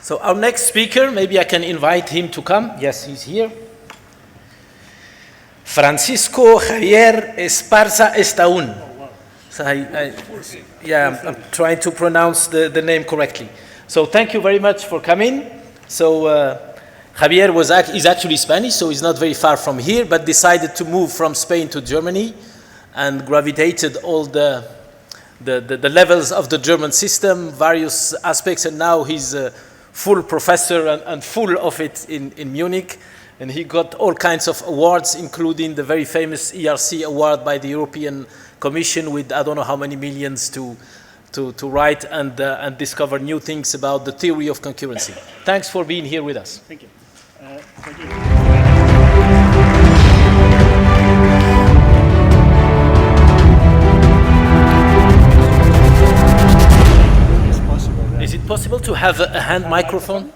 So our next speaker, maybe I can invite him to come. Yes, he's here. Francisco Javier Esparza Estaún. So I'm trying to pronounce the name correctly. So thank you very much for coming. So Javier is actually Spanish, so he's not very far from here, but decided to move from Spain to Germany and gravitated all the levels of the German system, various aspects, and now he's a full professor and full of it in Munich. And he got all kinds of awards, including the very famous ERC award by the European Commission with I don't know how many millions to write and discover new things about the theory of concurrency. Thanks for being here with us. Thank you. Thank you. Is it possible to have a hand microphone?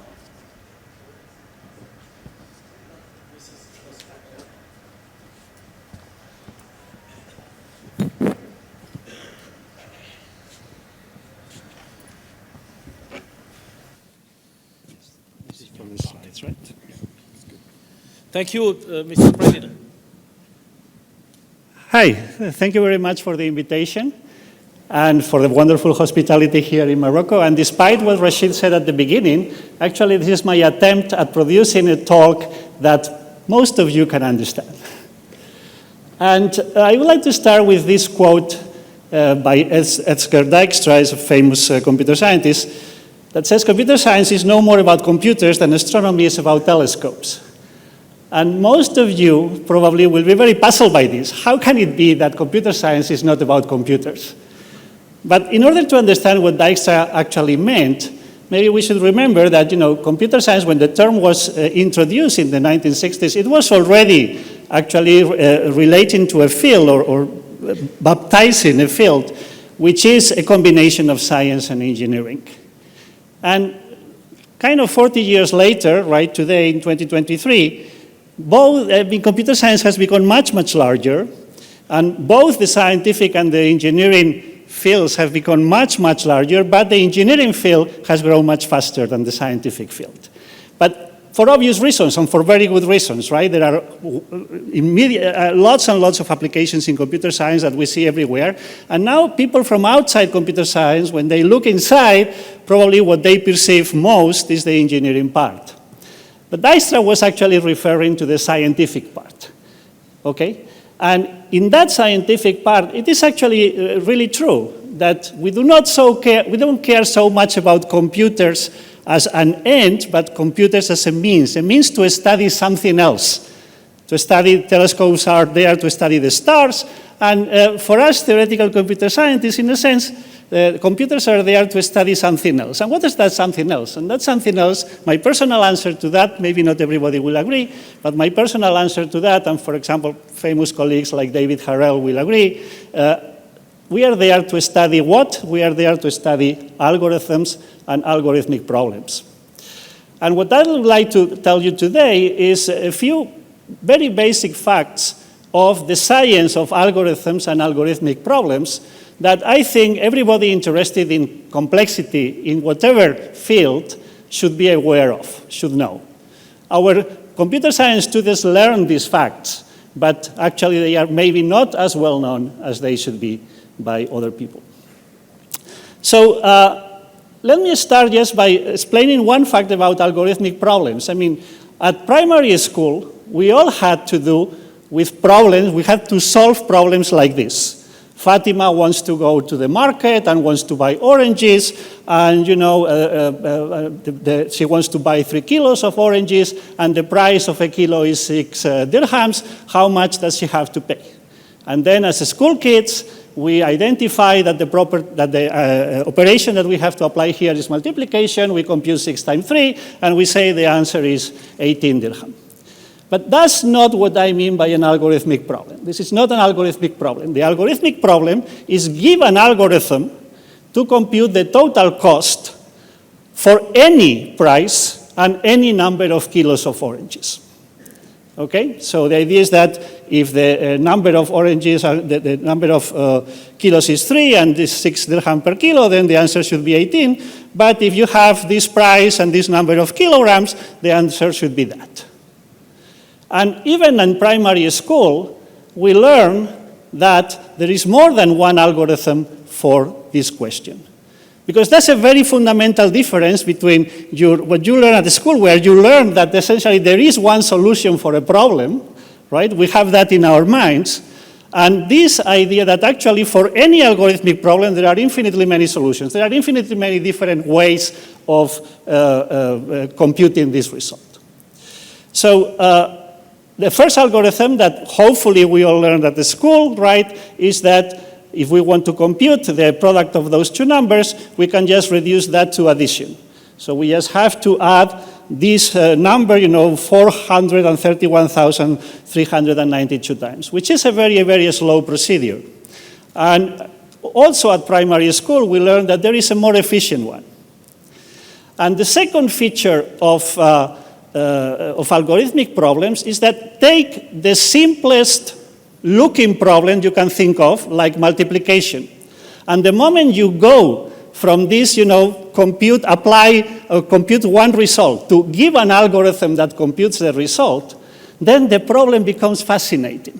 Right. Thank you, Mr. President. Hi, thank you very much for the invitation and for the wonderful hospitality here in Morocco. And despite what Rashid said at the beginning, actually this is my attempt at producing a talk that most of you can understand. And I would like to start with this quote by Edgar Dijkstra, a famous computer scientist, that says computer science is no more about computers than astronomy is about telescopes. And most of you probably will be very puzzled by this. How can it be that computer science is not about computers? But in order to understand what Dijkstra actually meant, maybe we should remember that, computer science, when the term was introduced in the 1960s, it was already actually relating to a field or baptizing a field, which is a combination of science and engineering. And kind of 40 years later, right today in 2023, computer science has become much, much larger, and both the scientific and the engineering fields have become much, much larger, but the engineering field has grown much faster than the scientific field. But for obvious reasons and for very good reasons, right? There are lots and lots of applications in computer science that we see everywhere. And now people from outside computer science, when they look inside, probably what they perceive most is the engineering part. But Dijkstra was actually referring to the scientific part, okay? And in that scientific part, it is actually really true that we don't care so much about computers as an end, but computers as a means to study something else. To study, telescopes are there to study the stars, and for us theoretical computer scientists, in a sense, computers are there to study something else. And what is that something else? And that something else, my personal answer to that, maybe not everybody will agree, but my personal answer to that, and for example, famous colleagues like David Harrell will agree, we are there to study what? We are there to study algorithms and algorithmic problems. And what I would like to tell you today is a few very basic facts of the science of algorithms and algorithmic problems that I think everybody interested in complexity in whatever field should be aware of, should know. Our computer science students learn these facts, but actually they are maybe not as well known as they should be by other people. So let me start just by explaining one fact about algorithmic problems. I mean, at primary school, we all had to do with problems, we had to solve problems like this. Fatima wants to go to the market and wants to buy oranges, and she wants to buy 3 kilos of oranges, and the price of a kilo is 6 dirhams. How much does she have to pay? And then as school kids, we identify that the operation that we have to apply here is multiplication. We compute 6 times 3, and we say the answer is 18 dirham. But that's not what I mean by an algorithmic problem. This is not an algorithmic problem. The algorithmic problem is give an algorithm to compute the total cost for any price and any number of kilos of oranges. Okay? So the idea is that if the number of oranges, the number of kilos is 3 and this 6 dirham per kilo, then the answer should be 18. But if you have this price and this number of kilograms, the answer should be that. And even in primary school, we learn that there is more than one algorithm for this question. Because that's a very fundamental difference between what you learn at school, where you learn that essentially there is one solution for a problem, right? We have that in our minds. And this idea that actually for any algorithmic problem, there are infinitely many solutions. There are infinitely many different ways of computing this result. So the first algorithm that hopefully we all learned at the school, right, is that if we want to compute the product of those two numbers, we can just reduce that to addition. So we just have to add this number, 431,392 times, which is a very, very slow procedure. And also at primary school, we learned that there is a more efficient one. And the second feature of algorithmic problems is that take the simplest looking problem you can think of, like multiplication. And the moment you go from this, compute one result to give an algorithm that computes the result, then the problem becomes fascinating.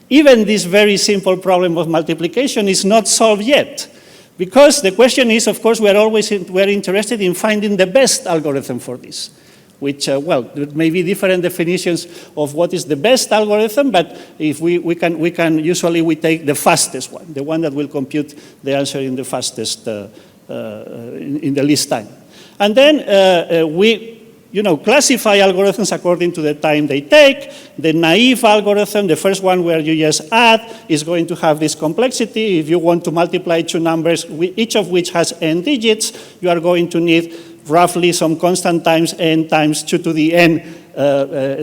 Even this very simple problem of multiplication is not solved yet. Because the question is, of course, we're interested in finding the best algorithm for this. Which, there may be different definitions of what is the best algorithm, but if we usually take the fastest one, the one that will compute the answer in the fastest, in the least time. And then we classify algorithms according to the time they take. The naive algorithm, the first one where you just add, is going to have this complexity. If you want to multiply two numbers, each of which has n digits, you are going to need roughly some constant times n times 2 to the n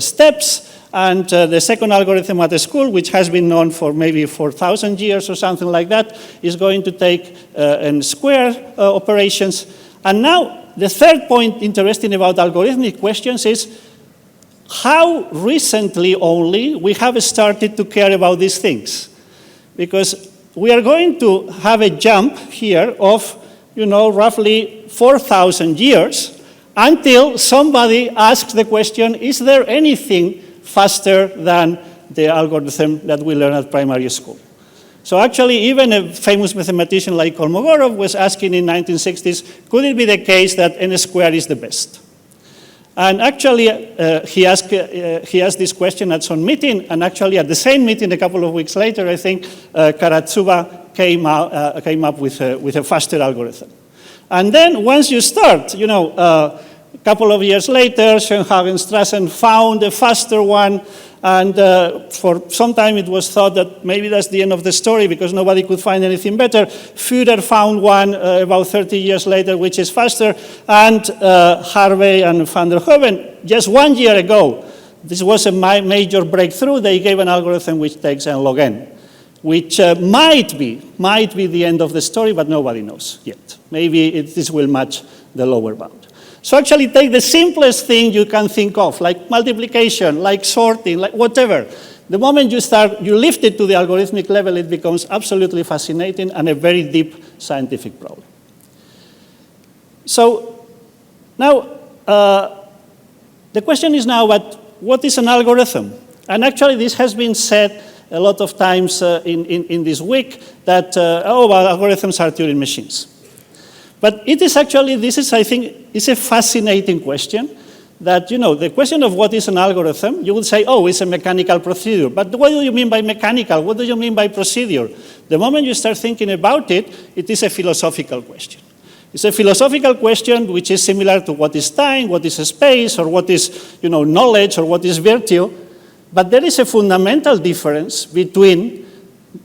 steps. And the second algorithm at the school, which has been known for maybe 4,000 years or something like that, is going to take n square operations. And now, the third point interesting about algorithmic questions is how recently only we have started to care about these things. Because we are going to have a jump here of roughly 4,000 years until somebody asks the question, is there anything faster than the algorithm that we learned at primary school? So actually, even a famous mathematician like Kolmogorov was asking in 1960s, could it be the case that n squared is the best? And actually, he asked this question at some meeting, and actually at the same meeting a couple of weeks later, I think, Karatsuba came up with a faster algorithm. And then once you start, a couple of years later, Schoenhagen-Strassen found a faster one, and for some time it was thought that maybe that's the end of the story because nobody could find anything better. Führer found one about 30 years later, which is faster, and Harvey and van der Hoeven, just 1 year ago, this was a major breakthrough. They gave an algorithm which takes n log n, which might be the end of the story, but nobody knows yet. Maybe this will match the lower bound. So actually take the simplest thing you can think of, like multiplication, like sorting, like whatever. The moment you lift it to the algorithmic level, it becomes absolutely fascinating and a very deep scientific problem. So now, the question is now, what is an algorithm? And actually this has been said a lot of times in this week that, algorithms are Turing machines. But it is actually, I think, is a fascinating question that, the question of what is an algorithm, you would say, it's a mechanical procedure. But what do you mean by mechanical? What do you mean by procedure? The moment you start thinking about it, it is a philosophical question. It's a philosophical question which is similar to what is time, what is space, or what is, knowledge, or what is virtue. But there is a fundamental difference between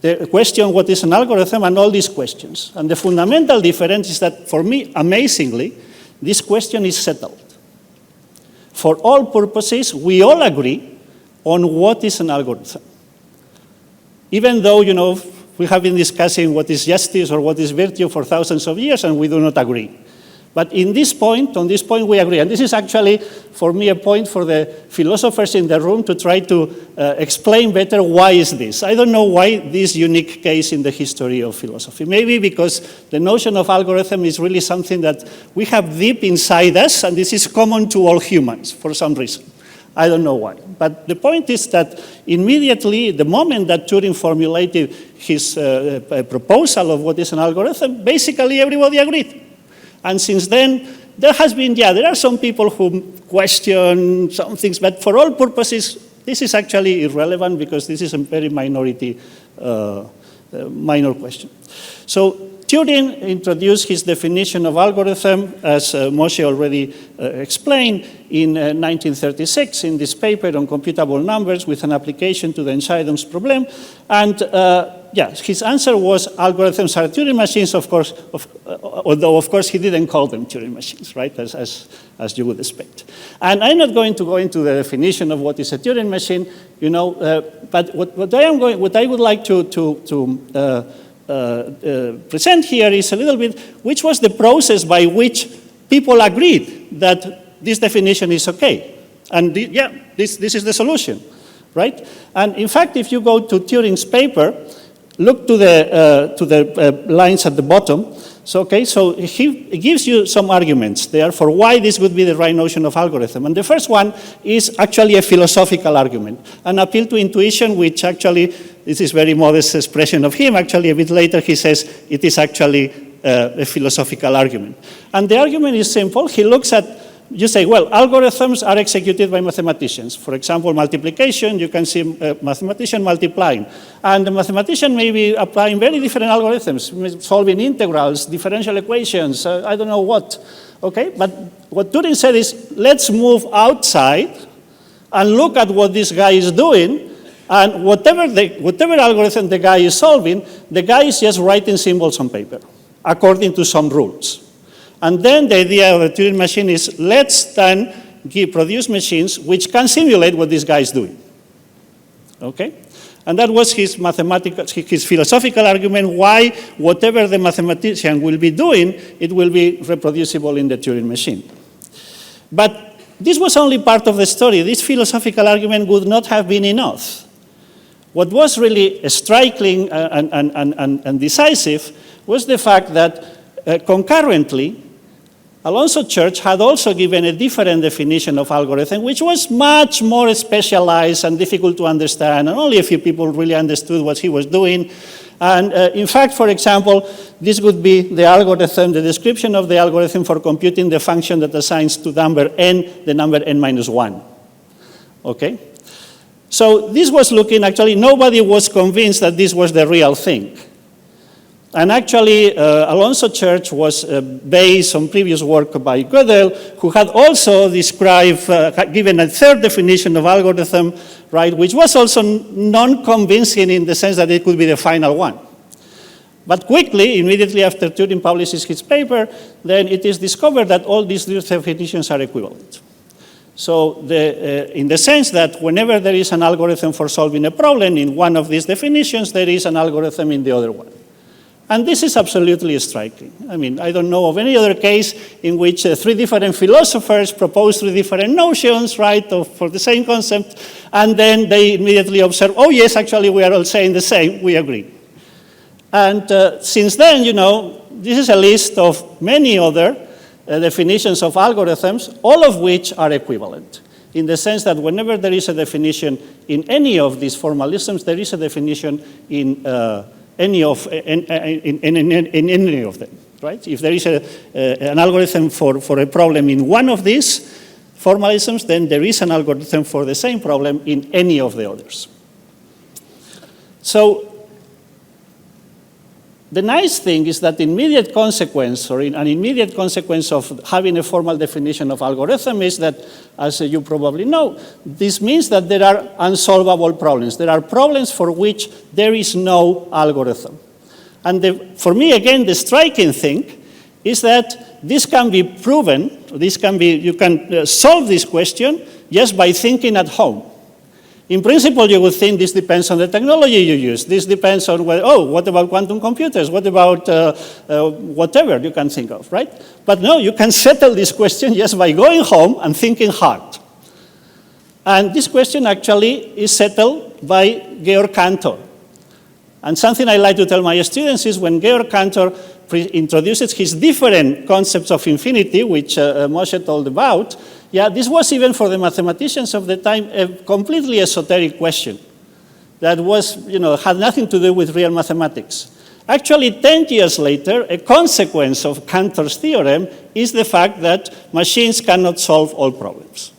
the question, what is an algorithm, and all these questions. And the fundamental difference is that, for me, amazingly, this question is settled. For all purposes, we all agree on what is an algorithm. Even though, we have been discussing what is justice or what is virtue for thousands of years, and we do not agree. But on this point, we agree. And this is actually, for me, a point for the philosophers in the room to try to explain better why is this. I don't know why this unique case in the history of philosophy. Maybe because the notion of algorithm is really something that we have deep inside us, and this is common to all humans for some reason. I don't know why. But the point is that immediately, the moment that Turing formulated his proposal of what is an algorithm, basically everybody agreed. And since then, there has been, there are some people who question some things, but for all purposes, this is actually irrelevant because this is a very minor question. So Turing introduced his definition of algorithm, as Moshe already explained, in 1936 in this paper on computable numbers with an application to the Einstein problem. And his answer was algorithms are Turing machines, of course, although of course he didn't call them Turing machines, right, as you would expect. And I'm not going to go into the definition of what is a Turing machine, but what I would like to present here is a little bit which was the process by which people agreed that this definition is okay. And this is the solution, right? And in fact, if you go to Turing's paper, look to the lines at the bottom. So he gives you some arguments there for why this would be the right notion of algorithm. And the first one is actually a philosophical argument, an appeal to intuition, which actually, this is very modest expression of him. Actually, a bit later he says it is actually a philosophical argument. And the argument is simple. He looks at, you say, well, algorithms are executed by mathematicians. For example, multiplication, you can see a mathematician multiplying. And the mathematician may be applying very different algorithms, solving integrals, differential equations, I don't know what. Okay, but what Turing said is, let's move outside and look at what this guy is doing, and whatever algorithm the guy is solving, the guy is just writing symbols on paper, according to some rules. And then the idea of a Turing machine is, let's then produce machines which can simulate what this guy is doing. Okay? And that was his philosophical argument, why whatever the mathematician will be doing, it will be reproducible in the Turing machine. But this was only part of the story. This philosophical argument would not have been enough. What was really striking and decisive was the fact that concurrently, Alonzo Church had also given a different definition of algorithm, which was much more specialized and difficult to understand, and only a few people really understood what he was doing. And in fact, for example, this would be the algorithm, the description of the algorithm for computing the function that assigns to number n the number n minus 1. Okay? So this was looking, actually, nobody was convinced that this was the real thing. And actually, Alonzo Church was based on previous work by Gödel, who had also described, given a third definition of algorithm, right, which was also non-convincing in the sense that it could be the final one. But quickly, immediately after Turing publishes his paper, then it is discovered that all these definitions are equivalent. So in the sense that whenever there is an algorithm for solving a problem in one of these definitions, there is an algorithm in the other one. And this is absolutely striking. I mean, I don't know of any other case in which three different philosophers propose three different notions, right, for the same concept, and then they immediately observe, oh yes, actually we are all saying the same, we agree. And since then, this is a list of many other definitions of algorithms, all of which are equivalent, in the sense that whenever there is a definition in any of these formalisms, there is a definition in any of them, right? If there is an algorithm for a problem in one of these formalisms, then there is an algorithm for the same problem in any of the others. So the nice thing is that immediate consequence, or an immediate consequence of having a formal definition of algorithm is that, as you probably know, this means that there are unsolvable problems. There are problems for which there is no algorithm. And for me, again, the striking thing is that this can be proven, you can solve this question just by thinking at home. In principle, you would think this depends on the technology you use. This depends on, what about quantum computers? What about whatever you can think of, right? But no, you can settle this question just by going home and thinking hard. And this question actually is settled by Georg Cantor. And something I like to tell my students is when Georg Cantor introduces his different concepts of infinity, which Moshe told about, this was even for the mathematicians of the time a completely esoteric question that was, had nothing to do with real mathematics. Actually, 10 years later, a consequence of Cantor's theorem is the fact that machines cannot solve all problems.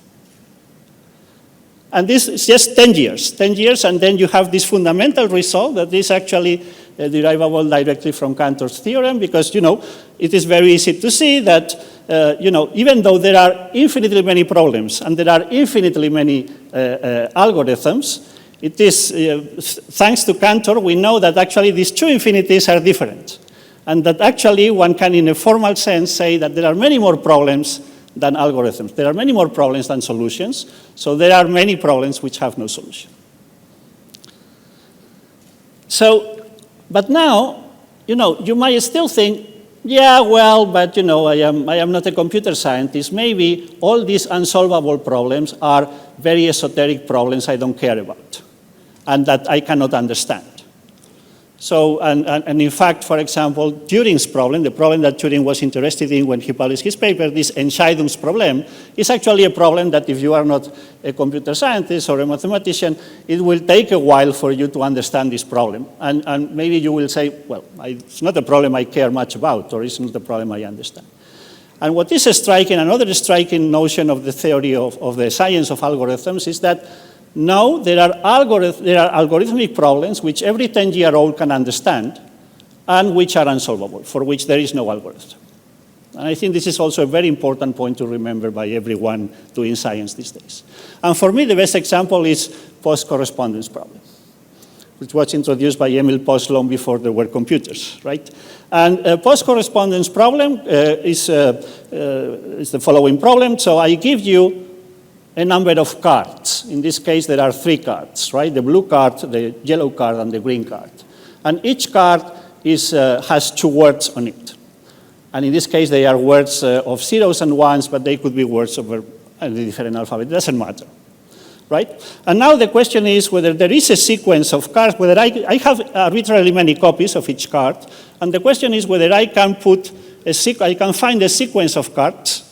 And this is just 10 years, and then you have this fundamental result that is actually derivable directly from Cantor's theorem, because, it is very easy to see that, even though there are infinitely many problems and there are infinitely many algorithms, it is, thanks to Cantor, we know that actually these two infinities are different, and that actually one can, in a formal sense, say that there are many more problems than algorithms. There are many more problems than solutions, so there are many problems which have no solution. So, but now, you might still think, but I am not a computer scientist. Maybe all these unsolvable problems are very esoteric problems I don't care about, and that I cannot understand. So, and in fact, for example, Turing's problem, the problem that Turing was interested in when he published his paper, this Entscheidungsproblem, is actually a problem that if you are not a computer scientist or a mathematician, it will take a while for you to understand this problem. And maybe you will say, it's not a problem I care much about, or it's not a problem I understand. And what is striking, another striking notion of the theory of the science of algorithms is that no, there are algorithmic problems which every 10-year-old can understand and which are unsolvable, for which there is no algorithm. And I think this is also a very important point to remember by everyone doing science these days. And for me, the best example is post-correspondence problem, which was introduced by Emil Post long before there were computers, right? And a post-correspondence problem is the following problem. So I give you a number of cards. In this case, there are 3 cards, right? The blue card, the yellow card, and the green card. And each card has 2 words on it. And in this case, they are words of zeros and ones, but they could be words of a different alphabet. It doesn't matter, right? And now the question is whether there is a sequence of cards, whether I have arbitrarily many copies of each card, and the question is whether I can find a sequence of cards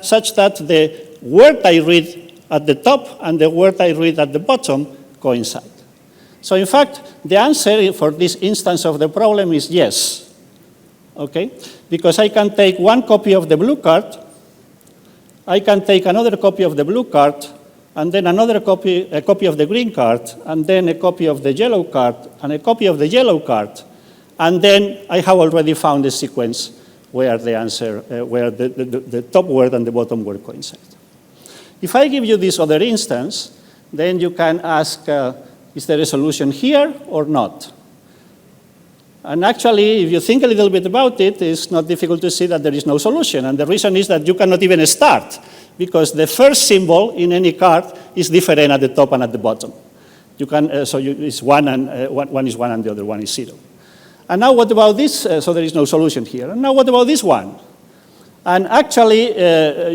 such that the word I read at the top and the word I read at the bottom coincide. So in fact, the answer for this instance of the problem is yes, okay? Because I can take one copy of the blue card, I can take another copy of the blue card, and then a copy of the green card, and then a copy of the yellow card, and a copy of the yellow card, and then I have already found a sequence where the answer, where the top word and the bottom word coincide. If I give you this other instance, then you can ask, is there a solution here or not? And actually, if you think a little bit about it, it's not difficult to see that there is no solution. And the reason is that you cannot even start, because the first symbol in any card is different at the top and at the bottom. You can, it's one is 1 and the other one is 0. And now what about this? So there is no solution here. And now what about this one? And actually,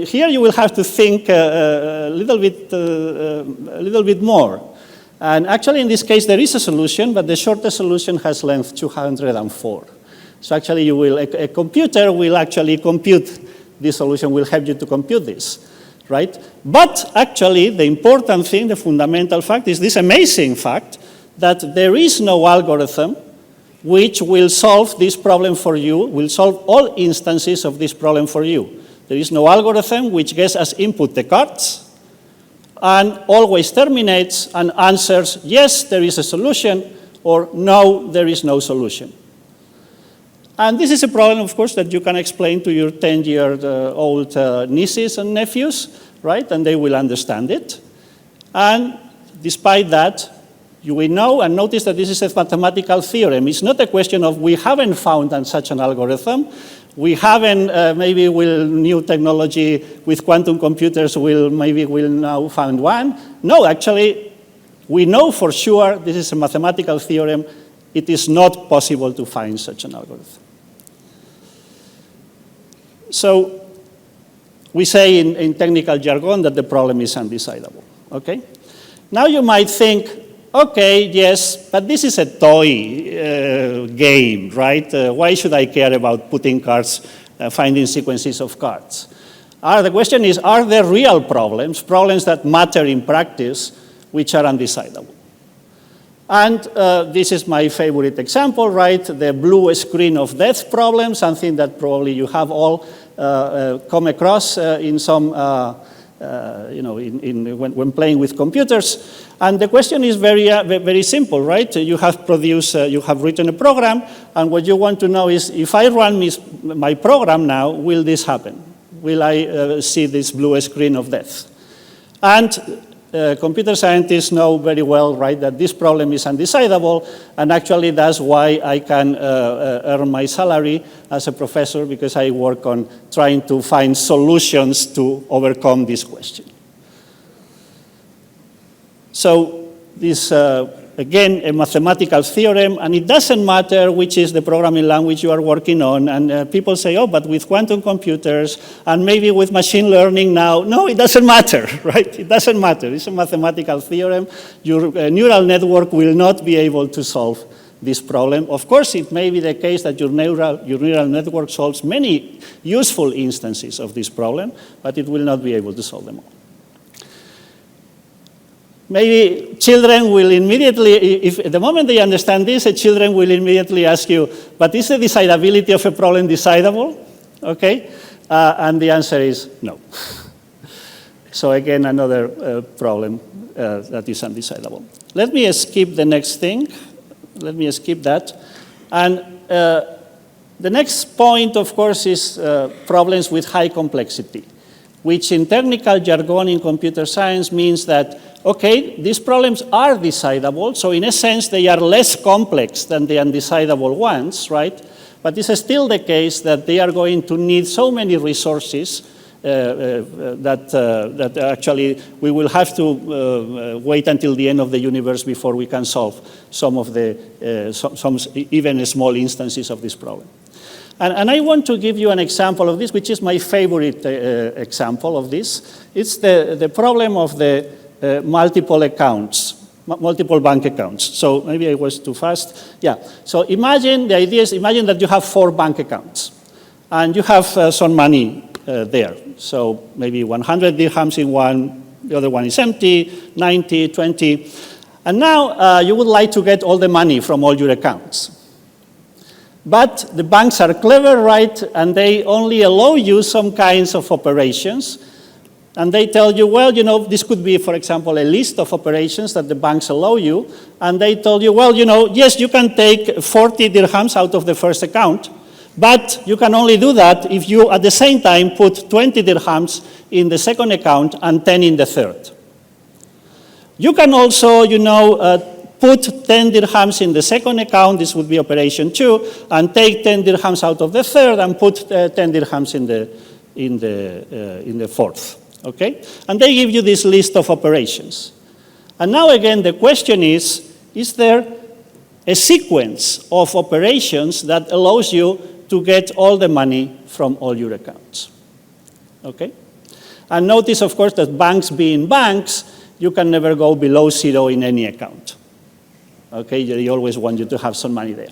here you will have to think a little bit more. And actually, in this case, there is a solution, but the shortest solution has length 204. So actually, a computer will actually compute this solution, will help you to compute this, right? But actually, the important thing, the fundamental fact, is this amazing fact that there is no algorithm which will solve this problem for you, will solve all instances of this problem for you. There is no algorithm which gets as input the cards and always terminates and answers, yes, there is a solution, or no, there is no solution. And this is a problem, of course, that you can explain to your 10-year-old nieces and nephews, right? And they will understand it. And despite that, you will know and notice that this is a mathematical theorem. It's not a question of we haven't found such an algorithm. We haven't, maybe new technology with quantum computers will now find one. No, actually, We know for sure this is a mathematical theorem. It is not possible to find such an algorithm. So we say in technical jargon that the problem is undecidable. Okay? Now you might think, okay, yes, but this is a toy game, right? Why should I care about putting cards, finding sequences of cards? The question is, are there real problems, problems that matter in practice, which are undecidable? And this is my favorite example, right? The blue screen of death problem, something that probably you have all come across in some, when playing with computers. And the question is very simple, right? You have written a program, and what you want to know is, if I run my program now, will this happen? Will I see this blue screen of death? And computer scientists know very well, right, that this problem is undecidable, and actually that's why I can earn my salary as a professor, because I work on trying to find solutions to overcome this question. So this, again, a mathematical theorem, and it doesn't matter which is the programming language you are working on, and people say, oh, but with quantum computers, and maybe with machine learning now. No, it doesn't matter, right? It doesn't matter. It's a mathematical theorem. Your neural network will not be able to solve this problem. Of course, it may be the case that your neural network solves many useful instances of this problem, but it will not be able to solve them all. Maybe children will immediately, if the moment they understand this, children will immediately ask you, but is the decidability of a problem decidable? Okay? And the answer is no. So again, another problem that is undecidable. Let me skip the next thing. Let me skip that. And the next point, of course, is problems with high complexity, which in technical jargon in computer science means that, okay, these problems are decidable, so in a sense they are less complex than the undecidable ones, right? But this is still the case that they are going to need so many resources that actually we will have to wait until the end of the universe before we can solve some of the, some even small instances of this problem. And I want to give you an example of this, which is my favorite example of this. It's the problem of the multiple accounts, multiple bank accounts. So maybe I was too fast. Yeah, so imagine, the idea is, imagine that you have 4 bank accounts, and you have some money there. So maybe 100 dirhams in one, the other one is empty, 90, 20. And now you would like to get all the money from all your accounts. But the banks are clever, right? And they only allow you some kinds of operations. And they tell you, well, you know, this could be, for example, a list of operations that the banks allow you. And they told you, well, you know, yes, you can take 40 dirhams out of the first account, but you can only do that if you, at the same time, put 20 dirhams in the second account and 10 in the third. You can also, you know, put 10 dirhams in the second account, this would be operation 2, and take 10 dirhams out of the third and put 10 dirhams in the fourth, okay? And they give you this list of operations. And now again, the question is there a sequence of operations that allows you to get all the money from all your accounts, okay? And notice, of course, that banks being banks, you can never go below 0 in any account. Okay, they always want you to have some money there.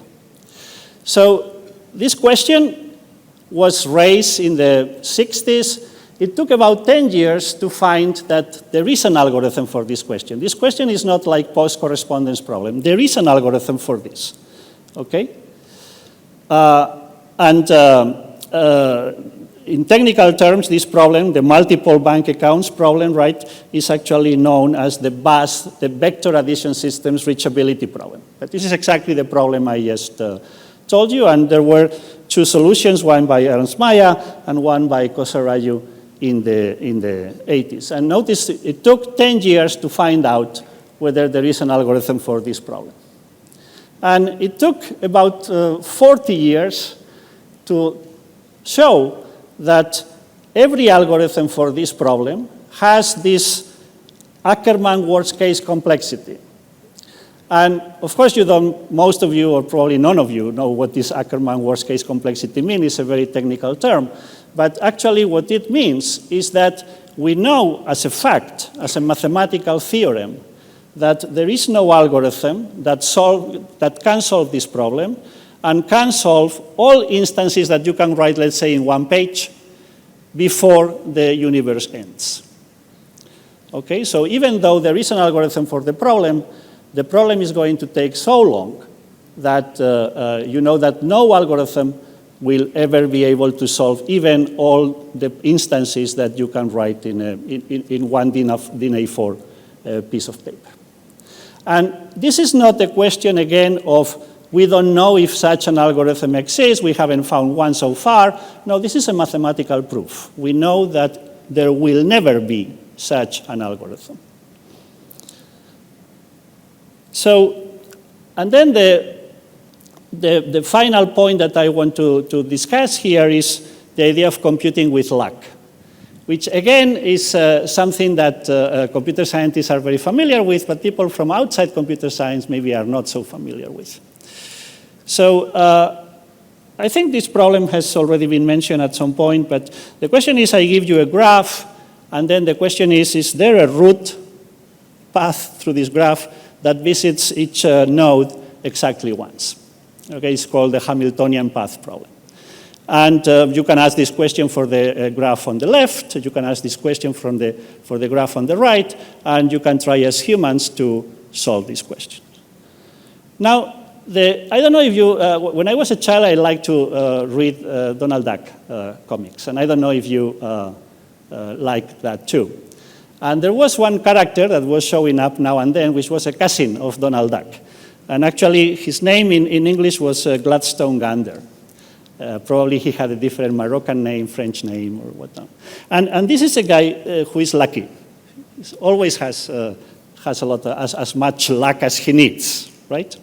So this question was raised in the 60s. It took about 10 years to find that there is an algorithm for this question. This question is not like post-correspondence problem. There is an algorithm for this, okay? In technical terms, this problem, the multiple bank accounts problem, right, is actually known as the VAS, the Vector Addition Systems Reachability problem. But this is exactly the problem I just told you, and there were 2 solutions, one by Ernst Mayr and one by Kosarayu in the 80s. And notice it took 10 years to find out whether there is an algorithm for this problem. And it took about 40 years to show that every algorithm for this problem has this Ackermann worst case complexity. And of course, most of you, or probably none of you, know what this Ackermann worst case complexity means. It's a very technical term. But actually what it means is that we know as a fact, as a mathematical theorem, that there is no algorithm that can solve this problem and can solve all instances that you can write, let's say, in one page before the universe ends. Okay, so even though there is an algorithm for the problem is going to take so long that you know that no algorithm will ever be able to solve even all the instances that you can write in one DIN A4 piece of paper. And this is not a question, again, of we don't know if such an algorithm exists, we haven't found one so far. No, this is a mathematical proof. We know that there will never be such an algorithm. So, and then the final point that I want to discuss here is the idea of computing with luck, which again is something that computer scientists are very familiar with, but people from outside computer science maybe are not so familiar with. So I think this problem has already been mentioned at some point, but the question is, I give you a graph, and then the question is there a root path through this graph that visits each node exactly once? Okay, it's called the Hamiltonian path problem. And you can ask this question for the graph on the left, you can ask this question for the graph on the right, and you can try as humans to solve this question. Now, I don't know if you, when I was a child, I liked to read Donald Duck comics, and I don't know if you like that too. And there was one character that was showing up now and then, which was a cousin of Donald Duck. And actually, his name in English was Gladstone Gander. Probably he had a different Moroccan name, French name, or whatnot. And this is a guy who is lucky. He always has a lot of, as much luck as he needs, right?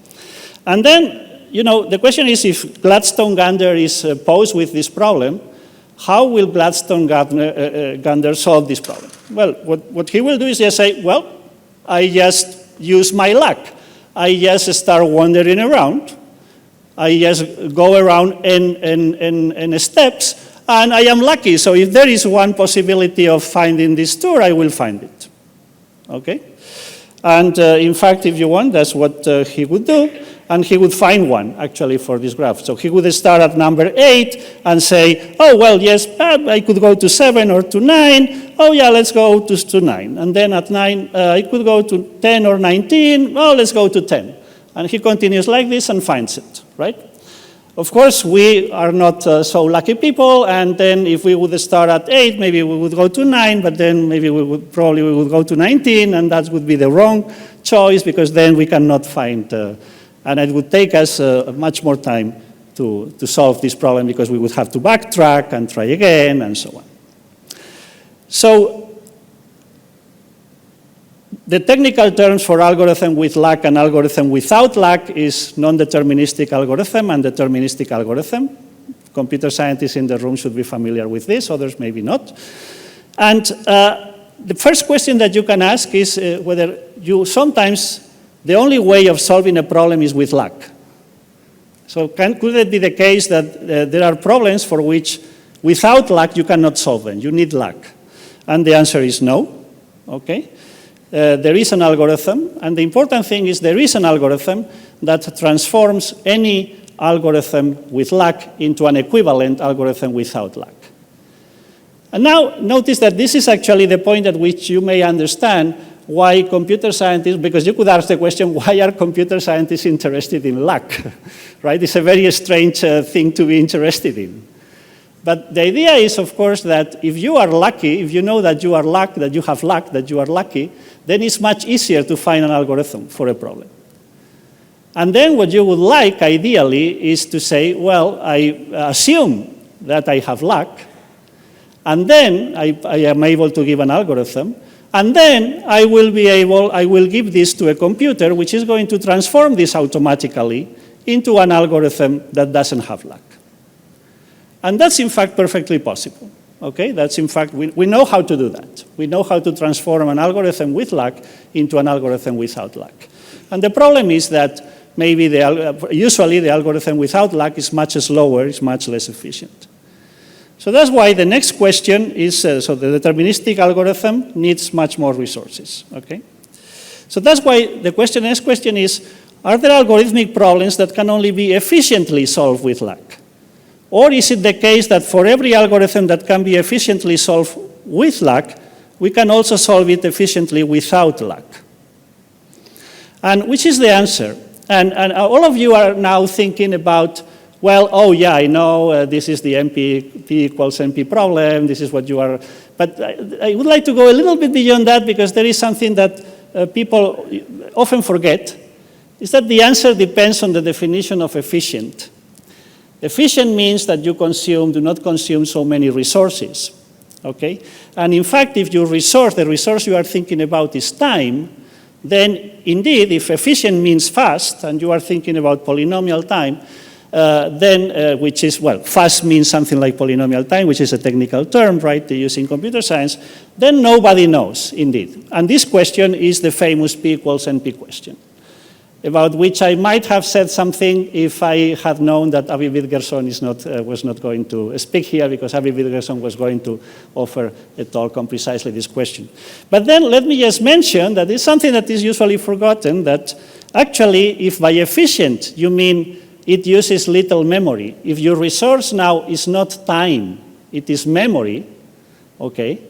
And then, you know, the question is, if Gladstone Gander is posed with this problem, how will Gladstone Gander solve this problem? Well, what he will do is just say, well, I just use my luck. I just start wandering around. I just go around in steps, and I am lucky. So if there is one possibility of finding this tour, I will find it. Okay? And in fact, if you want, that's what he would do. And he would find one, actually, for this graph. So he would start at number 8 and say, oh, well, yes, I could go to 7 or to 9. Oh, yeah, let's go to 9. And then at 9, I could go to 10 or 19. Oh, let's go to 10. And he continues like this and finds it, right? Of course, we are not so lucky people, and then if we would start at 8, maybe we would go to 9, but then maybe we would go to 19, and that would be the wrong choice, because then we cannot find, and it would take us much more time to solve this problem, because we would have to backtrack and try again, and so on. So the technical terms for algorithm with luck and algorithm without luck is non-deterministic algorithm and deterministic algorithm. Computer scientists in the room should be familiar with this, others maybe not. And the first question that you can ask is whether sometimes the only way of solving a problem is with luck. So could it be the case that there are problems for which without luck you cannot solve them, you need luck? And the answer is no, okay? There is an algorithm, and the important thing is there is an algorithm that transforms any algorithm with luck into an equivalent algorithm without luck. And now notice that this is actually the point at which you may understand why computer scientists, because you could ask the question, why are computer scientists interested in luck? Right? It's a very strange thing to be interested in. But the idea is, of course, that if you are lucky, if you know that you are luck, that you have luck, that you are lucky, then it's much easier to find an algorithm for a problem. And then what you would like, ideally, is to say, well, I assume that I have luck, and then I am able to give an algorithm, and then I will give this to a computer, which is going to transform this automatically into an algorithm that doesn't have luck. And that's, in fact, perfectly possible. Okay? That's, in fact, we know how to do that. We know how to transform an algorithm with luck into an algorithm without luck. And the problem is that maybe usually the algorithm without luck is much slower, is much less efficient. So that's why the next question is, so the deterministic algorithm needs much more resources, okay? So that's why the next question is, are there algorithmic problems that can only be efficiently solved with luck? Or is it the case that for every algorithm that can be efficiently solved with luck, we can also solve it efficiently without luck? And which is the answer? And all of you are now thinking about, well, oh yeah, I know this is the P equals NP problem, this is what you are, but I would like to go a little bit beyond that because there is something that people often forget, is that the answer depends on the definition of efficient. Efficient means that you do not consume so many resources, okay? And in fact, if the resource you are thinking about is time, then indeed, if efficient means fast, and you are thinking about polynomial time, which is, well, fast means something like polynomial time, which is a technical term, right, they use in computer science, then nobody knows, indeed. And this question is the famous P equals NP question, about which I might have said something if I had known that Avi Wittgerson was not going to speak here, because Avi Wittgerson was going to offer a talk on precisely this question. But then let me just mention that it's something that is usually forgotten, that actually, if by efficient you mean it uses little memory, if your resource now is not time, it is memory, okay,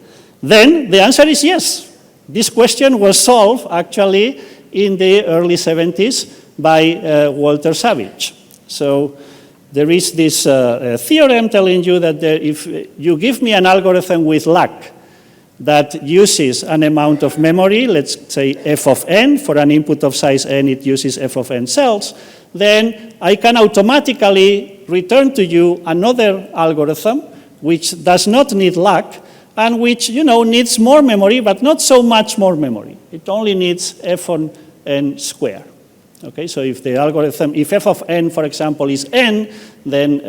then the answer is yes. This question was solved actually in the early 70s by Walter Savage. So there is this theorem telling you that if you give me an algorithm with luck that uses an amount of memory, let's say f of n, for an input of size n it uses f of n cells, then I can automatically return to you another algorithm which does not need luck and which, needs more memory, but not so much more memory. It only needs f on n square. Okay, so if the algorithm, if f of n, for example, is n, then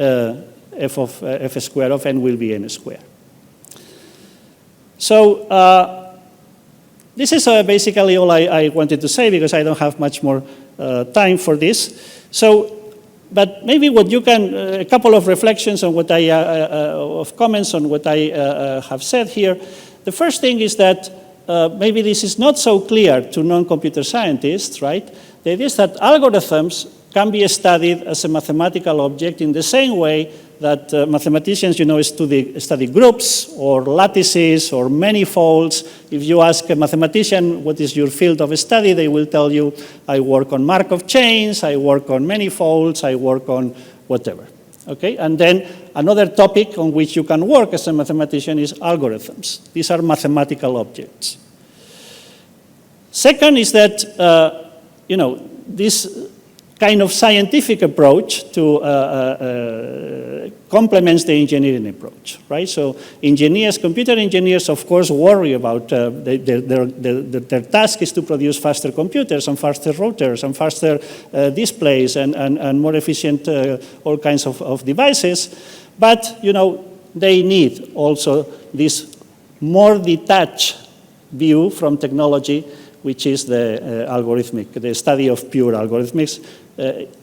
f square of n will be n square. So this is basically all I wanted to say, because I don't have much more time for this. So, but maybe what you can, a couple of reflections on what of comments on what I have said here. The first thing is that maybe this is not so clear to non-computer scientists, right? The idea is that algorithms can be studied as a mathematical object in the same way that mathematicians, study groups or lattices or manifolds. If you ask a mathematician, what is your field of study, they will tell you, I work on Markov chains, I work on manifolds, I work on whatever. Okay, and then another topic on which you can work as a mathematician is algorithms. These are mathematical objects. Second is that, this kind of scientific approach to complements the engineering approach, right? So computer engineers, of course, worry about their task is to produce faster computers and faster routers and faster displays and more efficient all kinds of devices. But, they need also this more detached view from technology, which is the study of pure algorithms,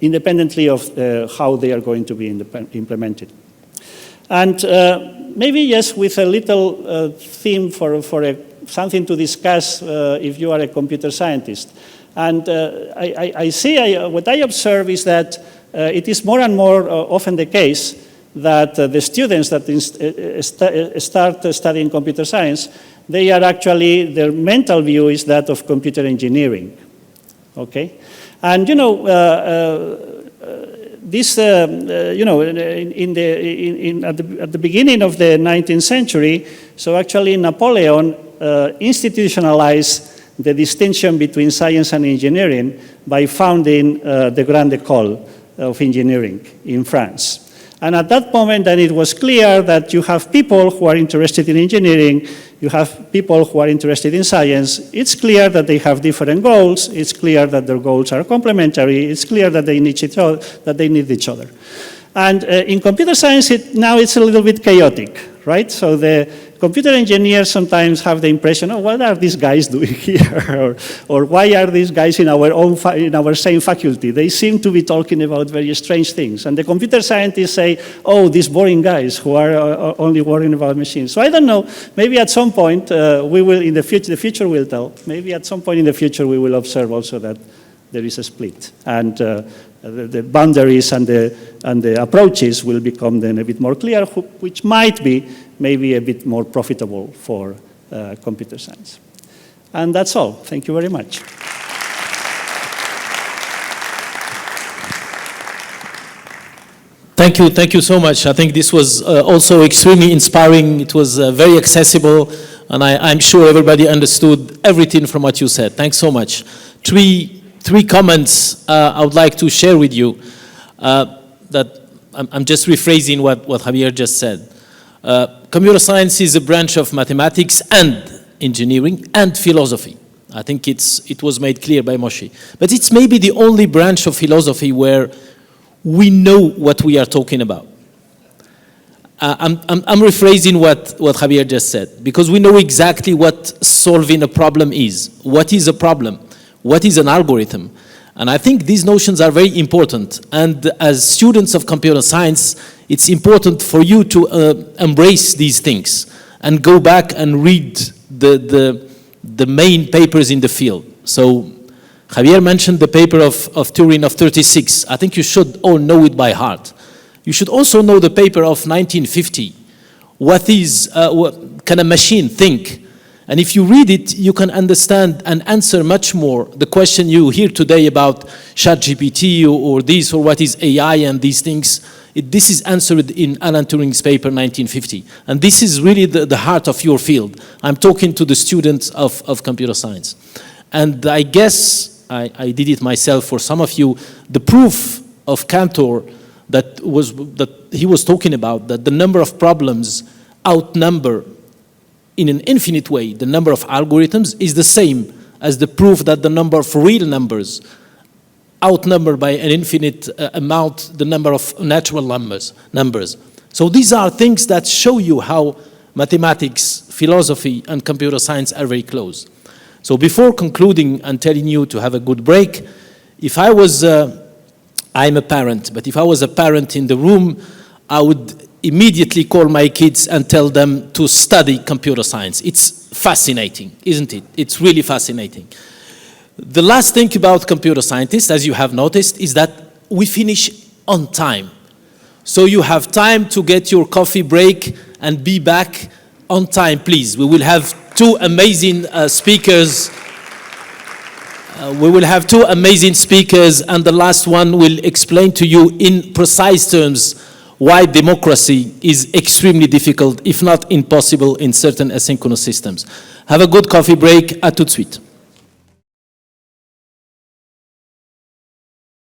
independently of how they are going to be implemented. And maybe, yes, with a little theme for something to discuss if you are a computer scientist. And what I observe is that it is more and more often the case that the students that start studying computer science, they are actually, their mental view is that of computer engineering, okay? And, this, at the beginning of the 19th century, so actually Napoleon institutionalized the distinction between science and engineering by founding the Grande École of Engineering in France. And at that moment, then it was clear that you have people who are interested in engineering, you have people who are interested in science. It's clear that they have different goals. It's clear that their goals are complementary. It's clear that they need each other. And in computer science, now it's a little bit chaotic, right? So the computer engineers sometimes have the impression, oh, what are these guys doing here? or why are these guys in our same faculty? They seem to be talking about very strange things. And the computer scientists say, oh, these boring guys who are only worrying about machines. So I don't know, maybe at some point we will, in the future will tell, maybe at some point in the future we will observe also that there is a split. And the boundaries and the approaches will become then a bit more clear, which might be maybe a bit more profitable for computer science. And that's all. Thank you very much. Thank you so much. I think this was also extremely inspiring. It was very accessible, and I'm sure everybody understood everything from what you said. Thanks so much. Three comments I would like to share with you that I'm just rephrasing what Javier just said. Computer science is a branch of mathematics and engineering and philosophy. I think it was made clear by Moshe. But it's maybe the only branch of philosophy where we know what we are talking about. I'm rephrasing what Javier just said, because we know exactly what solving a problem is. What is a problem? What is an algorithm? And I think these notions are very important. And as students of computer science, it's important for you to embrace these things and go back and read the main papers in the field. So Javier mentioned the paper of Turing of 36. I think you should all know it by heart. You should also know the paper of 1950. What can a machine think? And if you read it, you can understand and answer much more the question you hear today about ChatGPT or this, or what is AI and these things. This is answered in Alan Turing's paper 1950. And this is really the heart of your field. I'm talking to the students of computer science. And I guess I did it myself for some of you. The proof of Cantor that he was talking about, that the number of problems outnumber in an infinite way the number of algorithms, is the same as the proof that the number of real numbers outnumber by an infinite amount the number of natural numbers. So these are things that show you how mathematics, philosophy, and computer science are very close. So before concluding and telling you to have a good break, if I was, I'm a parent, but if I was a parent in the room, I would immediately call my kids and tell them to study computer science. It's fascinating, isn't it? It's really fascinating. The last thing about computer scientists, as you have noticed, is that we finish on time. So you have time to get your coffee break and be back on time, please. We will have two amazing speakers. We will have two amazing speakers, and the last one will explain to you in precise terms why democracy is extremely difficult, if not impossible, in certain asynchronous systems. Have a good coffee break. À tout de suite.